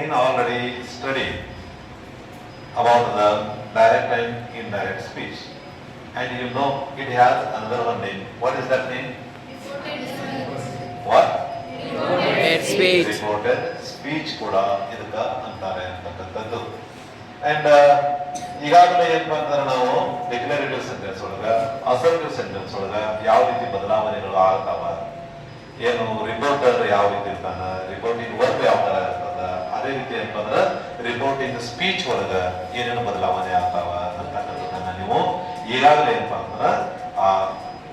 been already studied about the direct and indirect speech, and you know it has another one name. What is that name? What? Reported speech. Reported speech ಕೂಡ ಇದಕ್ಕ ಅಂತಾರೆ ಅಂತಕ್ಕಂಥದ್ದು. And ಈಗಾಗಲೇ ಏನಪ್ಪಾ ಅಂತಂದ್ರೆ ನಾವು declarative sentence ಒಳಗ assertive sentence ಒಳಗ ಯಾವ ರೀತಿ ಬದಲಾವಣೆಗಳು ಆಗ್ತಾವ, ಏನು ರಿಪೋರ್ಟರ್ ಯಾವ ರೀತಿ ಇರ್ತಾನ, ರಿಪೋರ್ಟಿಂಗ್ ವರ್ಕ್ ಯಾವ ತರ ಇರ್ತದ, ಅದೇ ರೀತಿ ಏನಪ್ಪಾ ಅಂದ್ರೆ ರಿಪೋರ್ಟಿಂಗ್ ಸ್ಪೀಚ್ ಒಳಗ ಏನೇನು ಬದಲಾವಣೆ ಆಗ್ತಾವ ಅಂತಕ್ಕಂಥದ್ದನ್ನ ನೀವು ಈಗಾಗಲೇ ಏನಪ್ಪಾ ಅಂದ್ರೆ ಆ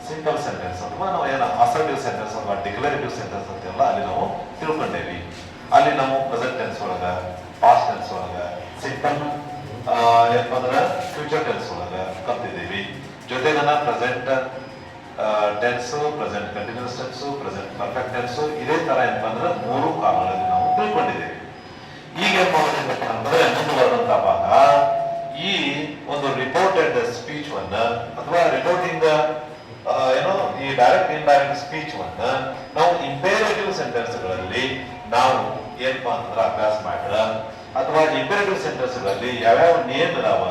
ಸಿಂಪಲ್ ಸೆಂಟೆನ್ಸ್ ಅಥವಾ ನಾವು ಏನು ಅಸರ್ಟಿವ್ ಸೆಂಟೆನ್ಸ್ ಅಥವಾ ಡಿಕ್ಲರೇಟಿವ್ ಸೆಂಟೆನ್ಸ್ ಅಂತೆಲ್ಲ ಅಲ್ಲಿ ನಾವು ತಿಳ್ಕೊಂಡೇವಿ. ಅಲ್ಲಿ ನಾವು ಪ್ರೆಸೆಂಟ್ ಟೆನ್ಸ್ ಒಳಗ, ಪಾಸ್ಟ್ ಟೆನ್ಸ್ ಒಳಗ, ಸಿಂಪಲ್ ಏನಪ್ಪಾ ಅಂದ್ರೆ ಫ್ಯೂಚರ್ ಟೆನ್ಸ್ ಒಳಗ ಕಲ್ತಿದ್ದೀವಿ. ಜೊತೆಗನ present tense, present continuous tense, present perfect tense, ಇದೇ ತರ ಏನಪ್ಪಾ ಅಂದ್ರೆ 3 ಕಾಲಗಳಲ್ಲಿ ನಾವು ತಿಳ್ಕೊಂಡಿದ್ದೇವೆ. ಈಗ ಏನ್ ಮಾಡಬೇಕು ಅಂತಂದ್ರೆ ಮುಂದುವರೆದಂತ ಭಾಗ ಈ ಒಂದು ರಿಪೋರ್ಟೆಡ್ ಸ್ಪೀಚ್ ವನ್ನ ಅಥವಾ ರಿಪೋರ್ಟಿಂಗ್ ಏನೋ ಈ ಡೈರೆಕ್ಟ್ ಇಂಡೈರೆಕ್ಟ್ ಸ್ಪೀಚ್ ವನ್ನ ನಾವು ಇಂಪೇರೇಟಿವ್ ಸೆಂಟೆನ್ಸ್ ಗಳಲ್ಲಿ ನಾವು ಏನಪ್ಪಾ ಅಂತಂದ್ರೆ ಅಭ್ಯಾಸ ಮಾಡಿದ್ರ ಅಥವಾ ಇಂಪೇರೇಟಿವ್ ಸೆಂಟೆನ್ಸ್ ಗಳಲ್ಲಿ ಯಾವ್ಯಾವ ನೇಮ್ ಇದಾವ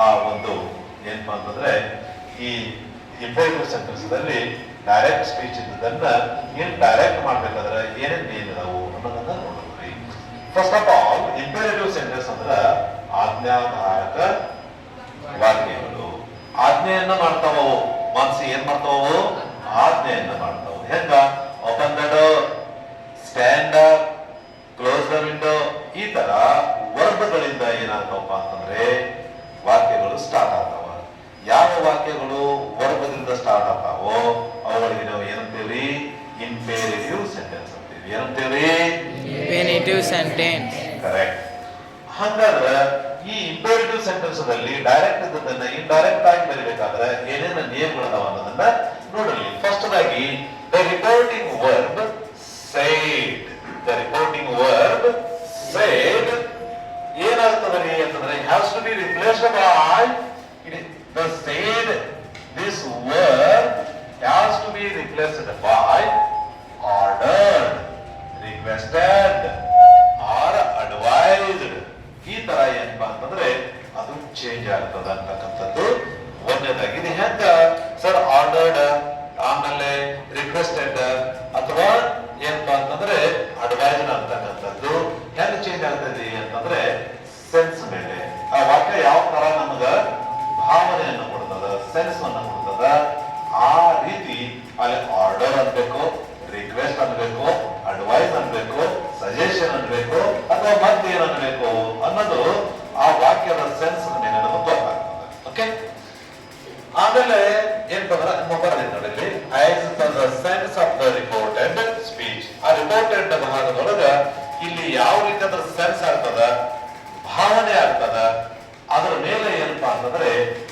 ಆ ಒಂದು ಏನಪ್ಪಾ ಅಂತಂದ್ರೆ ಈ ಇಂಪೇರೇಟಿವ್ ಸೆಂಟೆನ್ಸ್ ದಲ್ಲಿ ಡೈರೆಕ್ಟ್ ಸ್ಪೀಚ್ ಇದ್ದದನ್ನ ಏನ್ ಡೈರೆಕ್ಟ್ ಮಾಡ್ಬೇಕಾದ್ರೆ ಏನೇನ್ ನೇಮ್ ಇದಾವು ಅನ್ನೋದನ್ನ ನೋಡಿದ್ರಿ. ಫಸ್ಟ್ ಆಫ್ ಆಲ್ ಇಂಪೇರೇಟಿವ್ ಸೆಂಟೆನ್ಸ್ ಅಂದ್ರ ಆಜ್ಞಾಧಾರಕ ವಾಕ್ಯಗಳು. ಆಜ್ಞೆಯನ್ನ ಮಾಡ್ತಾವ ಮನಸ್ಸು ಏನ್ ಮಾಡ್ತಾವ? ಆಜ್ಞೆಯನ್ನ ಮಾಡ್ತಾವ. ಹೆಂಗ? Open the door, stand up, close the window, ಈ ತರ ವರ್ಗಗಳಿಂದ ಏನಾಗ್ತಾವಪ್ಪ ಅಂತಂದ್ರೆ ವಾಕ್ಯಗಳು ಸ್ಟಾರ್ಟ್ ಆಗ್ತಾವ. ಯಾವ ವಾಕ್ಯಗಳು ವರ್ಗದಿಂದ ಸ್ಟಾರ್ಟ್ ಆಗ್ತಾವೋ ಅವುಗಳಿಗೆ ನಾವು ಏನಂತೇವಿ? ಇಂಪೇರೇಟಿವ್ ಸೆಂಟೆನ್ಸ್ ಅಂತೀವಿ. ಏನಂತೇವಿ? Imperative sentence. ಕರೆಕ್ಟ್. ಹಂಗಾದ್ರೆ ಈ ಇಂಪೇರೇಟಿವ್ ಸೆಂಟೆನ್ಸ್ ನಲ್ಲಿ ಡೈರೆಕ್ಟ್ ಇದ್ದದನ್ನ ಇಂಡೈರೆಕ್ಟ್ ಆಗಿ ಬರೀಬೇಕಾದ್ರೆ ಏನೇನು ನಿಯಮಗಳದಾವ ಅನ್ನೋದನ್ನ ನೋಡಲಿ. ಫಸ್ಟ್ ಆಗಿ the reporting verb said. The reporting verb said ಏನಾಗ್ತದ್ರಿ ಅಂತಂದ್ರೆ has to be replaced by the said. This verb has to be replaced by ordered, requested or advised. ಈ ತರ ಏನಪ್ಪಾ ಅಂತಂದ್ರೆ ಅದು ಚೇಂಜ್ ಆಗ್ತದ ಅಂತಕ್ಕಂಥದ್ದು ಒಂದನೇದಾಗಿ. ಇದು ಹೆಂಗ ಸರ್? ಆರ್ಡರ್ಡ್ ಆಮೇಲೆ ರಿಕ್ವೆಸ್ಟೆಡ್ ಅಥವಾ ಏನಪ್ಪಾ ಅಂತಂದ್ರೆ ಅಡ್ವೈಸ್ಡ್ ಅಂತಕ್ಕಂಥದ್ದು ಹೆಂಗ ಚೇಂಜ್ ಆಗ್ತದೆ ಅಂತಂದ್ರೆ ಸೆನ್ಸ್ ಮೇಲೆ. ಆ ವಾಕ್ಯ ಯಾವ ತರ ನಮಗ ಭಾವನೆಯನ್ನು ಕೊಡ್ತದ, ಸೆನ್ಸ್ ಅನ್ನ ಕೊಡ್ತದ, ಆ ರೀತಿ ಅಲ್ಲಿ ಆರ್ಡರ್ ಅನ್ಬೇಕು, ರಿಕ್ವೆಸ್ಟ್ ಅನ್ಬೇಕು, ಅಡ್ವೈಸ್ ಅನ್ಬೇಕು, ಸಜೆಷನ್ ಅನ್ಬೇಕು ಅಥವಾ ಮತ್ತೆ ಏನ್ ಅನ್ಬೇಕು ಅನ್ನೋದು ಆ ವಾಕ್ಯದ ಸೆನ್ಸ್ ಮೇಲೆ ನಮಗೆ ಗೊತ್ತಾಗ್ತದೆ. ಓಕೆ. ಆಮೇಲೆ ಏನ್ ಬರೆದಿದೆ ನೋಡಿ, as the sense of the reported speech. ಆ ರಿಪೋರ್ಟೆಡ್ ಭಾಗದೊಳಗ ಇಲ್ಲಿ ಯಾವ ರೀತಿ ಅದ್ರ ಸೆನ್ಸ್ ಆಗ್ತದ, ಭಾವನೆ ಆಗ್ತದ, ಅದರ ಮೇಲೆ ಏನಪ್ಪಾ ಅಂತಂದ್ರೆ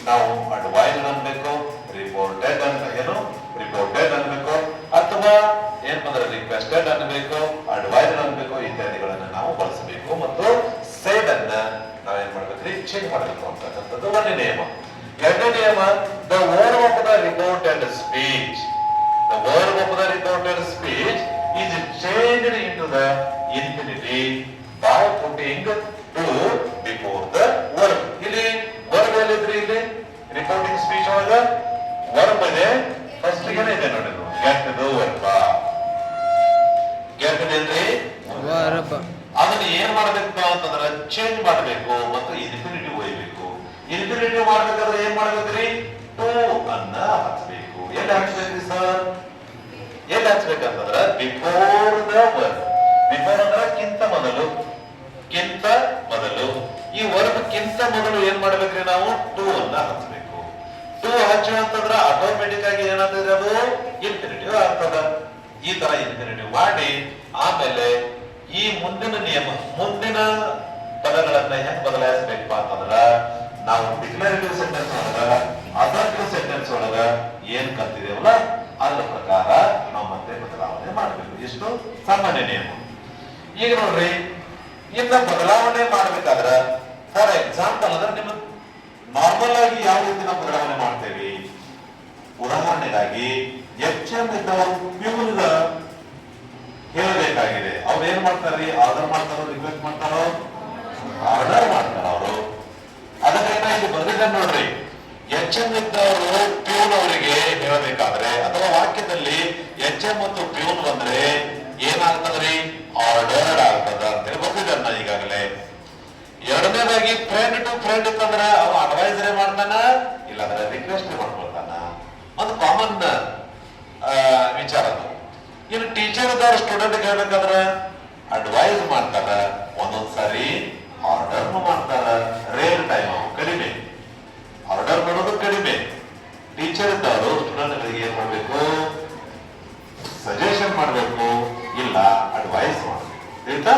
ನಾವು ಅಡ್ವೈಸ್ ಅನ್ಬೇಕು, ರಿಪೋರ್ಟೆಡ್ ಅಂತ ಏನು ರಿಪೋರ್ಟೆಡ್ ಅನ್ಬೇಕು ಅಥವಾ ಏನಂದ್ರೆ ರಿಕ್ವೆಸ್ಟೆಡ್ ಅನ್ಬೇಕು, ಅಡ್ವೈಸ್ ಅನ್ಬೇಕು, ಇತ್ಯಾದಿಗಳನ್ನ ನಾವು ಬಳಸಬೇಕು. ಮತ್ತು ಸೈಡ್ ಅನ್ನ ನಾವೇನ್ ಮಾಡ್ಬೇಕ್ರಿ? ಚೇಂಜ್ ಮಾಡಬೇಕು ಅಂತಕ್ಕಂಥದ್ದು ಒಂದೇ ನಿಯಮ. ಎರಡನೇ ನಿಯಮ, the verb of the reported speech. The verb of the reported speech is changed into the infinity by putting to before the verb. ಇಲ್ಲಿ ವರ್ಬ್ ಎಲ್ಲಿದ್ರಿ? ಇಲ್ಲಿ ರಿಪೋರ್ಟಿಂಗ್ ಸ್ಪೀಚ್ ಒಳಗ ವರ್ಬ್ ಇದೆ. ಫಸ್ಟ್ ಗೆ ಇದೆ ನೋಡಿ, ಗೆಟ್ ದ ವರ್ಬ್. ಗೆಟ್ ಏನ್ರಿ? Verb. ಅದನ್ನ ಏನ್ ಮಾಡ್ಬೇಕು ಅಂತಂದ್ರೆ ಚೇಂಜ್ ಮಾಡಬೇಕು ಮತ್ತು ಇನ್ಫಿನಿಟಿವ್ ಒಯ್ಬೇಕು. ಇನ್ಫಿನಿಟಿವ್ ಮಾಡ್ಬೇಕಾದ್ರೆ ಏನ್ ಮಾಡ್ಬೇಕ್ರಿ? ಟು ಅನ್ನ ಹಚ್ಬೇಕು. ಎಲ್ಲಿ ಹಚ್ಬೇಕ್ರಿ ಸರ್? ಎಲ್ಲಿ ಹಚ್ಬೇಕಂತಂದ್ರ ಬಿಫೋರ್ ದ ವರ್ಬ್. ಬಿಫೋರ್ ಅಂದ್ರೆ ಕಿಂತ ಮೊದಲು, ಕಿಂತ ಮೊದಲು. ಈ ವರ್ಬ್ ಕಿಂತ ಮೊದಲು ಏನ್ ಮಾಡ್ಬೇಕ್ರಿ? ನಾವು ಟು ಅನ್ನ ಹಚ್ಬೇಕು. ಟು ಹಚ್ಚು ಅಂತಂದ್ರ ಆಟೋಮೆಟಿಕ್ ಆಗಿ ಏನಾಗ್ತದೆ? ಅದು ಇನ್ಫಿನಿಟಿವ್ ಆಗ್ತದ. ಈ ತರ ಇನ್ಫಿನಿಟಿವ್ ಮಾಡಿ ಆಮೇಲೆ ಈ ಮುಂದಿನ ನಿಯಮ, ಮುಂದಿನ ಪದಗಳನ್ನ ಹೆಂಗ್ ಬದಲಾಯಿಸಬೇಕು ಅಂತಂದ್ರ ನಾವು ಡಿಕ್ಲರೇಟಿವ್ ಸೆಂಟೆನ್ಸ್ ಒಳಗ ಅಸರ್ಟಿವ್ ಸೆಂಟೆನ್ಸ್ ಒಳಗ ಏನ್ ಕಲ್ತಿದೇವಲ್ಲ ಅದ್ರ ಪ್ರಕಾರ ನಾವು ಮತ್ತೆ ಬದಲಾವಣೆ ಮಾಡಬೇಕು. ಇಷ್ಟು ಸಾಮಾನ್ಯ ನಿಯಮ. ಈಗ ನೋಡ್ರಿ, ಇನ್ನ ಬದಲಾವಣೆ ಮಾಡ್ಬೇಕಾದ್ರ ಫಾರ್ ಎಕ್ಸಾಂಪಲ್ ಅಂದ್ರೆ ನಿಮ್ಮ ನಾರ್ಮಲ್ ಆಗಿ ಯಾವ ರೀತಿ ನಾವು ಬದಲಾವಣೆ ಮಾಡ್ತೇವೆ? ಉದಾಹರಣೆಗಾಗಿ ಎಚ್ ಎಂ ಇದ್ದವರು ಪ್ಯೂನ್ಗ ಹೇಳಬೇಕಾಗಿದೆ. ಅವ್ರು ಏನ್ ಮಾಡ್ತಾರ್ರಿ? ಆರ್ಡರ್ ಮಾಡ್ತಾರೋ ರಿಕ್ವೆಸ್ಟ್ ಮಾಡ್ತಾರೋ? ಆರ್ಡರ್ ಮಾಡ್ತಾರ ಅವರು. ಅದಕ್ಕೆ ಇದು ಬರ್ದಿದ್ದ ನೋಡ್ರಿ, HM ಇದ್ದವರು ಪ್ಯೂನ್ ಅವರಿಗೆ ಹೇಳಬೇಕಾದ್ರೆ ಅಥವಾ ವಾಕ್ಯದಲ್ಲಿ HM ಮತ್ತು ಪ್ಯೂನ್ ಬಂದ್ರೆ ಏನಾಗ್ತದ್ರಿ? ಆರ್ಡರ್ಡ್ ಆಗ್ತದ ಅಂತೇಳಿ ಬರ್ದಿದ್ದ ಈಗಾಗಲೇ. ಎರಡನೇದಾಗಿ ಫ್ರೆಂಡ್ ಟು ಫ್ರೆಂಡ್ ಇತ್ತಂದ್ರೆ ಅವ ಅಡ್ವೈಸರೇ ಮಾಡ್ತಾನ, ಇಲ್ಲಾಂದ್ರೆ ರಿಕ್ವೆಸ್ಟ್ ಮಾಡ್ಕೊಳ್ತಾನ. ಒಂದು ಕಾಮನ್ ವಿಚಾರ ಅದು. ಇನ್ನು ಟೀಚರ್ ಇದ್ದವ್ರು ಸ್ಟೂಡೆಂಟ್ ಹೇಳ್ಬೇಕಾದ್ರೆ ಅಡ್ವೈಸ್ ಮಾಡ್ತಾರ, ಒಂದೊಂದ್ಸಾರಿ ಆರ್ಡರ್ ಮಾಡ್ತಾರ. ರೇರ್ ಟೈಮ್ ಕಡಿಮೆ, ಆರ್ಡರ್ ಮಾಡೋದು ಕಡಿಮೆ. ಟೀಚರ್ ಇದ್ದವರು ಸ್ಟೂಡೆಂಟ್ಗಳಿಗೆ ಏನ್ ಮಾಡ್ಬೇಕು? ಸಜೆಷನ್ ಮಾಡ್ಬೇಕು, ಇಲ್ಲ ಅಡ್ವೈಸ್ ಮಾಡ್ಬೇಕು. ಆಯ್ತಾ?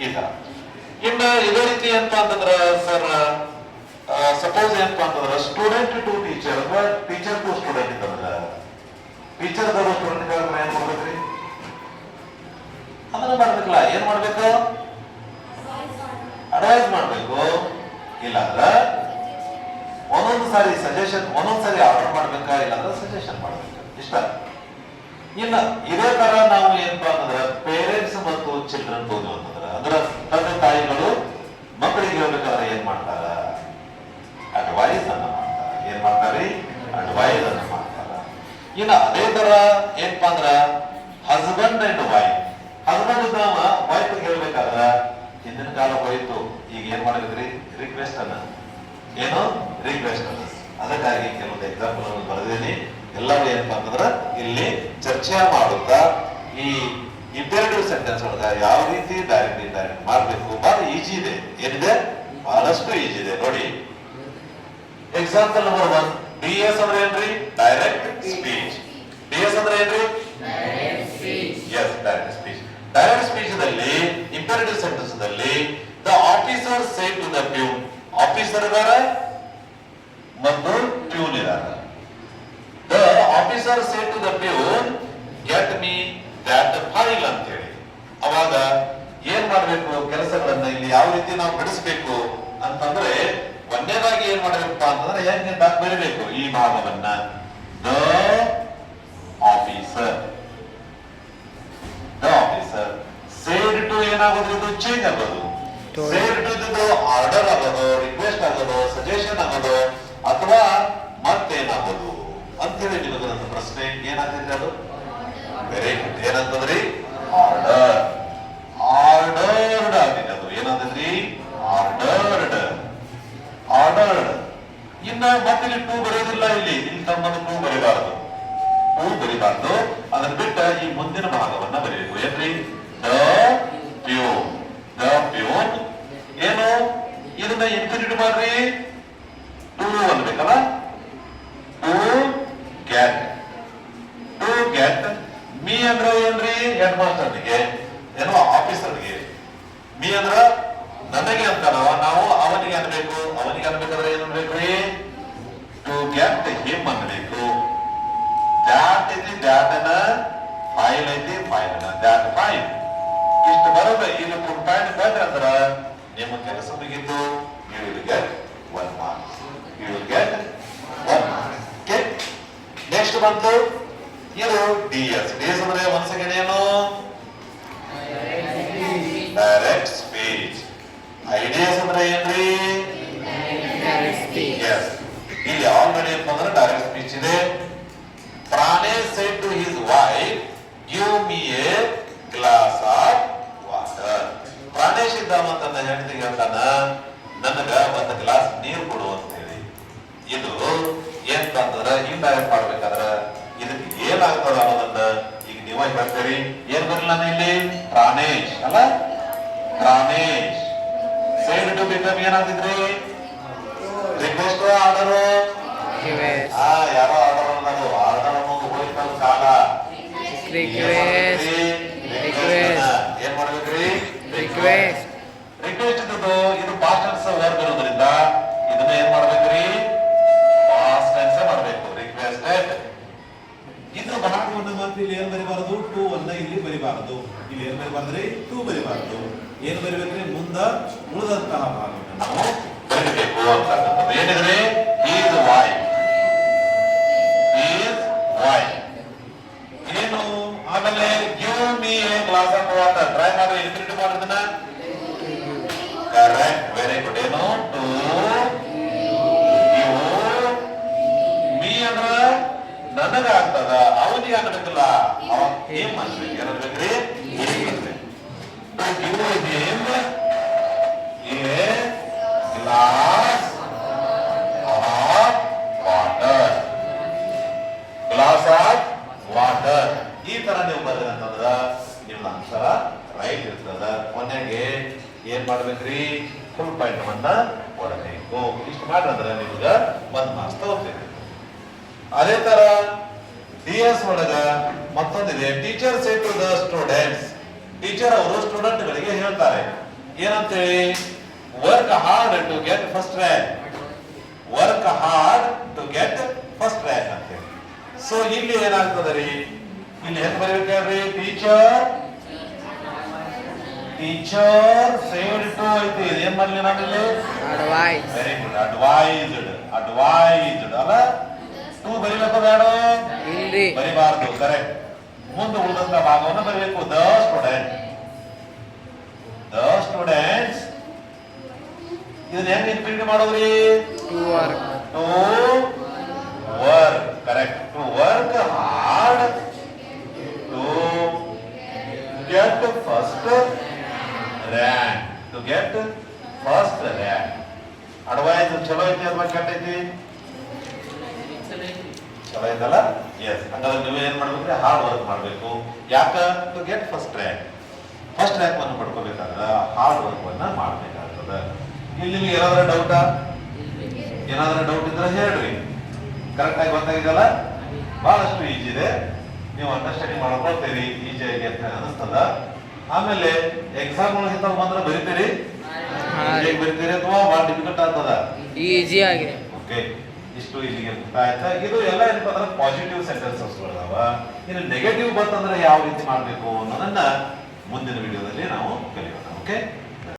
ಈ ತರ. ಇನ್ನು ಇದೇ ರೀತಿ ಏನಪ್ಪಾ ಅಂತಂದ್ರ ಸರ್, ಸಪೋಸ್ ಏನಪ್ಪಾ ಅಂತಂದ್ರ ಸ್ಟೂಡೆಂಟ್ ಟು ಟೀಚರ್ ಅಥವಾ ಟೀಚರ್ ಟು ಸ್ಟೂಡೆಂಟ್ ಇತ್ತಂದ್ರ ಟೀಚರ್ ಇದ್ದವರು ಸ್ಟೂಡೆಂಟ್ ಹೇಳಿದ್ರೆ ಏನ್ ಮಾಡ್ಬೇಕ್ರಿ? ಅದನ್ನ ಮಾಡ್ಬೇಕಲ್ಲ. ಏನ್ ಮಾಡ್ಬೇಕು? ಅಡ್ವೈಸ್ ಮಾಡ್ಬೇಕು, ಇಲ್ಲಾಂದ್ರ ಒಂದೊಂದು ಸಾರಿ ಸಜೆಷನ್, ಒಂದೊಂದ್ ಸಾರಿ ಆರ್ಡರ್ ಮಾಡ್ಬೇಕಾ, ಇಲ್ಲಾಂದ್ರೆ ಸಜೆಷನ್ ಮಾಡ್ಬೇಕು. ಇಷ್ಟ. ಇನ್ನ ಇದೇ ತರ ನಾವು ಏನಪ್ಪಾ ಅಂತಂದ್ರ ಪೇರೆಂಟ್ಸ್ ಮತ್ತು ಚಿಲ್ಡ್ರನ್ ಓದು ಅಂತಂದ್ರ ಅಂದ್ರ ತಂದೆ ತಾಯಿಗಳು ಮಕ್ಕಳಿಗೆ ಹೇಳ್ಬೇಕಾದ್ರೆ ಏನ್ ಮಾಡ್ತಾರ? ಅಡ್ವೈಸ್ ಅನ್ನ ಮಾಡ್ತಾರ. ಏನ್ ಮಾಡ್ತಾರಿ? ಅಡ್ವೈಸ್ ಅನ್ನ ಮಾಡ್ತಾರ. ಇನ್ನ ಅದೇ ತರ ಏನಪ್ಪಾ ಅಂದ್ರ ಹಸ್ಬೆಂಡ್ ಅಂಡ್ ವೈಫ್. ಹಸ್ಬೆಂಡ್ ಇದ್ದವ ವೈಫ್ ಹೇಳ್ಬೇಕಾದ್ರ ಹಿಂದಿನ ಕಾಲ ಹೋಯ್ತು, ಈಗ ಏನ್ ಮಾಡಿದ್ರಿ? ರಿಕ್ವೆಸ್ಟ್ ಅನ್ನ. ಏನು? ರಿಕ್ವೆಸ್ಟ್ ಅನ್ನ. ಅದಕ್ಕಾಗಿ ಕೆಲವೊಂದು ಎಕ್ಸಾಂಪಲ್ ಅನ್ನು ಬರೆದಿದ್ದೀನಿ. ಎಲ್ಲರೂ ಏನಪ್ಪಾ ಅಂತಂದ್ರ ಇಲ್ಲಿ ಚರ್ಚೆ ಮಾಡುತ್ತಾ ಈ ಇಂಪೇರೇಟಿವ್ ಸೆಂಟೆನ್ಸ್ ಒಳಗ ಯಾವ ರೀತಿ ಡೈರೆಕ್ಟ್ ಇಂಡೈರೆಕ್ಟ್ ಮಾಡ್ಬೇಕು, ಬಹಳ ಈಜಿ ಇದೆ. ಏನಿದೆ? ಬಹಳಷ್ಟು ಈಜಿ ಇದೆ ನೋಡಿ. ಎಕ್ಸಾಂಪಲ್ ನಂಬರ್ 1, DS ಅಂದ್ರೆ ಏನ್ರಿ? Direct speech. DS ಅಂದ್ರೆ ಏನ್ರಿ? Yes, direct speech. Direct speech ದಲ್ಲಿ ಇಂಪೇರೇಟಿವ್ ಸೆಂಟೆನ್ಸ್ ದಲ್ಲಿ the officer said to the peon. Officer ಇದಾರ ಮತ್ತು ಪ್ಯೂನ್ ಇದಾರ. The officer said to the peon get me that file ಅಂತ ಹೇಳಿ. ಅವಾಗ ಏನ್ ಮಾಡ್ಬೇಕು? ಕೆಲಸಗಳನ್ನ ಇಲ್ಲಿ ಯಾವ ರೀತಿ ನಾವು ಬಿಡಿಸ್ಬೇಕು ಅಂತಂದ್ರೆ ಒಂದೇದಾಗಿ ಏನ್ ಮಾಡ್ಬೇಕಪ್ಪ ಅಂತಂದ್ರೆ ಹೆಂಗೆ ಬರೀಬೇಕು ಈ ಭಾಗವನ್ನ. The officer, the officer said to ಏನಾಗೋದು? ಇದು ಚೇಂಜ್ ಆಗೋದು. ಸೇಡ್ ಟು ಇದು ಆರ್ಡರ್ ಆಗೋದು, ರಿಕ್ವೆಸ್ಟ್ ಆಗೋದು, ಸಜೆಷನ್ ಆಗೋದು, ಅಥವಾ ಮತ್ತೇನಾಗೋದು ಅಂತೇಳಿ ನಿಮಗೆ ನನ್ನ ಪ್ರಶ್ನೆ ಏನಾಗ್ತದೆ? ಅದು ವೆರಿ ಗುಡ್. ಏನಂತಂದ್ರಿ? ಆರ್ಡರ್. ಆರ್ಡರ್ಡ್ ಆಗಿದೆ. ಅದು ಏನಂತಂದ್ರಿ? ಆರ್ಡರ್ಡ್. ಆರ್ಡರ್ಡ್. ಇನ್ನ ಮತ್ತೆ ಇಲ್ಲಿ ಟೂ ಬರೆಯೋದಿಲ್ಲ. ಇಲ್ಲಿ ತಮ್ಮನ್ನು ಟೂ ಬರೀಬಾರದು, ಟೂ ಬರೀಬಾರ್ದು. ಅದನ್ನ ಬಿಟ್ಟ ಈ ಮುಂದಿನ ಭಾಗವನ್ನ ಬರೀಬೇಕು. ಏನ್ರಿ? The peon. ದ ಪ್ಯೂನ್ ಏನು? ಇದನ್ನ ಇನ್ಫಿನಿಟಿವ್ ಮಾಡ್ರಿ, ಟೂ ಅನ್ಬೇಕಲ್ಲ. To get. To get me ಅಂದ್ರ ಏನ್ರಿ? ಹೆಡ್ ಮಾಸ್ಟರ್ಗೆ, ಏನೋ ಆಫೀಸರ್ಗೆ. ಮೀ ಅಂದ್ರ ನನಗೆ ಅಂತ ನಾವು ಅವನಿಗೆ ಅನ್ಬೇಕು. ಅವನಿಗೆ ಅನ್ಬೇಕಾದ್ರೆ ಏನ್ ಅನ್ಬೇಕ್ರಿ? ಟು ಗೆಟ್ ಹಿಮ್ ಅನ್ಬೇಕು. ದ್ಯಾಟ್ ಐತಿ, ದ್ಯಾಟ್ ಅನ್ನ. ಫೈಲ್ ಐತಿ, ಫೈಲ್ ಅನ್ನ. That file. ಇಷ್ಟು ಬರೋದು. ಇಲ್ಲಿ ಫುಲ್ ಪಾಯಿಂಟ್ ಬಂದ್ರೆ ಅಂದ್ರ ನಿಮ್ಮ ಕೆಲಸ ಮುಗಿತು. You will get 1 mark. You will get 1 mark. Okay. Next ಬಂತು ಇದು DS. DS ಅಂದ್ರೆ ಒಂದ್ ಸೆಕೆಂಡ್ ಏನು? Direct speech. ಐಡಿಯಾಸ್ ಅಂದ್ರೆ ಏನ್ರಿ? ಎಸ್. ಇಲ್ಲಿ ಆಲ್ರೆಡಿ ಅಂದ್ರೆ ಡೈರೆಕ್ಟ್ ಸ್ಪೀಚ್ ಇದೆ. Pranesh said to his wife, give me a glass of water. Pranesh ಇದ್ದಾವ ತನ್ನ ಹೆಂಡತಿಗೆ ಹೇಳ್ತಾನ, ನನಗ ಒಂದು ಗ್ಲಾಸ್ ನೀರು ಕೊಡು ಅಂತ ಹೇಳಿ. ಇದು ಏನ್ ಅಂತಂದ್ರ ಇಂಡೈರೆಕ್ಟ್ ಮಾಡ್ಬೇಕಾದ್ರ ಇದಕ್ಕೆ ಏನಾಗ್ತದ ಅನ್ನೋದನ್ನ ಈಗ ನೀವ ಹೇಳ್ತೀರಿ. ಏನ್ ಬರಲ್ಲ ಇಲ್ಲಿ? ಪ್ರಾಣೇಶ್ ಅಲ್ಲ, ಪ್ರಾಣೇಶ್ ಸೇಡ್ ಟು ಬಿಕಮ್ ಏನಾಗ್ತಿದ್ರಿ? Request order. ಯಾರೋ ಆರ್ಡರ್ ಅನ್ನೋದು ಆರ್ಡರ್ ಅನ್ನೋದು ಹೋಯ್ತಲ್ಲ ಕಾಲ. ರಿಕ್ವೆಸ್ಟ್. ಏನ್ ಮಾಡ್ಬೇಕ್ರಿ? ರಿಕ್ವೆಸ್ಟ್. ರಿಕ್ವೆಸ್ಟ್ ಇದು ಪಾಸ್ಟ್ ಟೆನ್ಸ್ ವರ್ಬ್ ಇರೋದ್ರಿಂದ ಇದನ್ನ ಏನ್ ಮಾಡ್ಬೇಕ್ರಿ? ಪಾಸ್ಟ್ ಟೆನ್ಸ್ ಮಾಡ್ಬೇಕು. ರಿಕ್ವೆಸ್ಟೆಡ್. ಇದು ಭಾಗವನ್ನು ಮಾತ್ರ ಇಲ್ಲಿ ಏನ್ ಬರಿಬಾರದು? ಟು ಅನ್ನ ಇಲ್ಲಿ ಬರಿಬಾರದು. ಇಲ್ಲಿ ಏನ್ ಬರಿಬಾರ್ದ್ರಿ? ಟು ಬರಿಬಾರದು. ಏನ್ ಬರಿಬೇಕ್ರಿ? ಮುಂದ ಉಳಿದಂತಹ ಭಾಗವನ್ನು ನಾವು ಬರಿಬೇಕು ಅಂತಕ್ಕಂಥದ್ದು. ಏನಿದ್ರೆ ಈಸ್ ವೈಫ್. Is wife. ಏನು ಆಮೇಲೆ give me A glass of water. Try ಮಾಡಿ ಇನ್ಫಿನಿಟಿವ್ ಮಾಡೋದನ್ನ. Correct, very good. ಏನು ಟು ಯು ಮೀ ಅಂದ್ರ ನನಗ ಆಗ್ತದ, ಅವನಿಗೆ ಆಗ್ಬೇಕಲ್ಲ, ಅವ ಏನ್ ಮಾಡ್ಬೇಕು, ಏನನ್ಬೇಕ್ರಿ, to give him a glass of water. Glass of water. ಈ ತರ ನೀವು ಬರೆದಂತಂದ್ರ ನಿಮ್ಮ ಅಕ್ಷರ ರೈಟ್ ಇರ್ತದ. ಕೊನೆಗೆ ಏನ್ ಮಾಡ್ಬೇಕ್ರಿ, ಫುಲ್ ಪಾಯಿಂಟ್ ಅನ್ನ ಕೊಡಬೇಕು. ಇಷ್ಟು ಮಾಡ್ರಂದ್ರೆ ನಿಮ್ಗ 1 ಮಾರ್ಕ್ಸ್ ತಗೋತೀರಿ. ಅದೇ ತರ ಡಿಎಸ್ ಒಳಗ ಮತ್ತೊಂದಿದೆ, teacher say to the students. Teacher ಅವರು ಸ್ಟೂಡೆಂಟ್ ಗಳಿಗೆ ಹೇಳ್ತಾರೆ ಏನಂತೇಳಿ, work hard to get first rank. Work hard to get first rank ಅಂತೇಳಿ. ಸೊ ಇಲ್ಲಿ ಏನಾಗ್ತದೆ ರೀ, ಇಲ್ಲಿ ಹೆಂಗ್ ಬರೀಬೇಕಾದ್ರಿ, ಟೀಚರ್ ಸೇಡ್ ಟು ಐತಿ, ಏನ್ ಮಾಡ್ಲಿ ನಾವಿಲ್ಲಿ, Advice. ವೆರಿ ಗುಡ್, ಅಡ್ವೈಸ್ಡ್ ಅಲ್ಲ, ಟು ಬರೀಬೇಕು ಬೇಡ, ಇಲ್ರಿ. ಬರಿಬಾರ್ದು. ಕರೆಕ್ಟ್. ಮುಂದೆ ಉಳಿದಂತ ಭಾಗವನ್ನು ಬರಬೇಕು. The students. ಇದನ್ನ ಹೆಂಗ್ ಇನ್ಫಿನಿಟಿ ಮಾಡೋದ್ರಿ, To work. To work. Correct. To work hard to get first rank. To get first rank. Advice ಚಲೋ ಐತಿ ಅಥವಾ ಕೆಟ್ಟ ಐತಿ, ಚಲೋ ಐತಲ್ಲ. ಎಸ್, ಹಂಗಾದ್ರೆ ನೀವು ಏನ್ ಮಾಡ್ಬೇಕ್ರಿ, ಹಾರ್ಡ್ ವರ್ಕ್ ಮಾಡ್ಬೇಕು. ಯಾಕ, to get first rank. First rank ಅನ್ನು ಪಡ್ಕೋಬೇಕಾದ್ರೆ ಹಾರ್ಡ್ ವರ್ಕ್ ಅನ್ನ ಮಾಡ್ಬೇಕಾಗ್ತದೆ. ಇಲ್ಲಿ ನಿಮ್ಗೆ ಏನಾದ್ರೂ ಡೌಟ್ ಇದ್ರೆ ಹೇಳ್ರಿ. ಕರೆಕ್ಟ್ ಆಗಿ ಗೊತ್ತಾಗಿದೆಯಲ್ಲ, ಬಹಳಷ್ಟು ಈಜಿ ಇದೆ, ನೀವು ಅಂಡರ್ಸ್ಟ್ಯಾಂಡಿಂಗ್ ಮಾಡ್ಕೊಳ್ತೀರಿ, ಈಜಿ ಆಗಿ ಅಂತ ಅನಿಸ್ತದ. ಆಮೇಲೆ ಎಕ್ಸಾಮ್ ಇಂತ ಬಂದ್ರೆ ಬರೀತೀರಿ, ಬರೀತೀರಿ ಅಥವಾ ಬಹಳ ಡಿಫಿಕಲ್ಟ್ ಆಗ್ತದ, ಈಜಿ ಆಗಿದೆ. ಓಕೆ. ಇಷ್ಟು ಇಲ್ಲಿಗೆ ಮುಕ್ತಾಯ್ತಾ. ಇದು ಎಲ್ಲ ಏನಪ್ಪ ಅಂದ್ರೆ ಪಾಸಿಟಿವ್ ಸೆಂಟೆನ್ಸಸ್ ಅದಾವ. ಇನ್ನು ನೆಗೆಟಿವ್ ಬಂತಂದ್ರೆ ಯಾವ ರೀತಿ ಮಾಡ್ಬೇಕು ಅನ್ನೋದನ್ನ ಮುಂದಿನ ವಿಡಿಯೋದಲ್ಲಿ ನಾವು ಕಲಿಯೋಣ. ಓಕೆ.